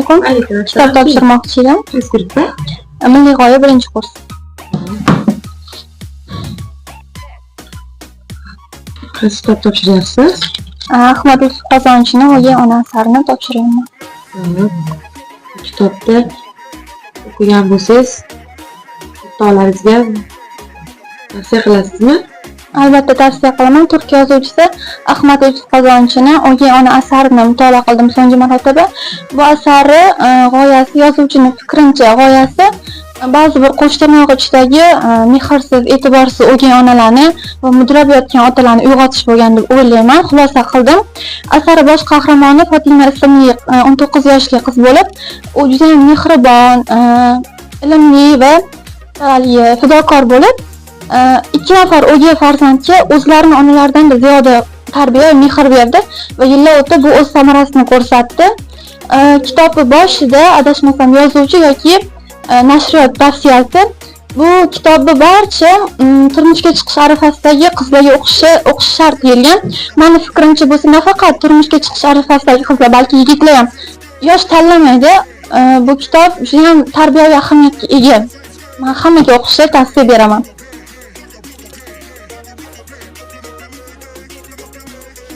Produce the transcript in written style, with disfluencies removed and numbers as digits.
alaykum. Kitob topshirmoqchi edim. Qaysi guruhda? Milliy g'oya 1-kurs. Qaysi kitob topshiryapsiz? Ahmad Yusuf Qozonchining O'gay ona asarini topshiryapman. Kitobda o'qigan bo'lsangiz, o'rtoqlaringizga tavsiya qilasizmi? Albatta tavsiya qilaman. Turk yozuvchisi Ahmad Yusuf Qozonchining O'gay ona asarini mutolaa qildim so'nggi marotaba. Bu asari g'oyasi, yozuvchining fikrincha g'oyasi ba'zi bir qo'shtirnoq ichidagi mehrsiz, e'tiborsiz o'gay onalarni va mudrab yotgan otalarni uyg'otish bo'lgan deb o'ylayman. Xulosa qildim. Asari bosh qahramoni Fatima ismli 19 yoshli qiz bo'lib, u juda ham mehribon, ilmli va fidokor bo'lib, 2 nafar o'gay farzandga o'zlarining onalaridan da ziyoda tarbiya va mehr berdi va yillar o'tib bu o'z samarasini ko'rsatdi. Kitobning boshida adashmasam yozuvchi yoki nashriyot tavsiyasi bu kitobni barcha turmushga chiqish arafasidagi qizlarga o'qish shart deyilgan. Meni fikrimcha bu nafaqat turmushga chiqish arafasidagi qizlar, balki yigitlar ham yosh tanlamaydi. Bu kitob juda ham tarbiyaviy ahamiyatga ega. Men hammaga o'qishni tavsiya beraman.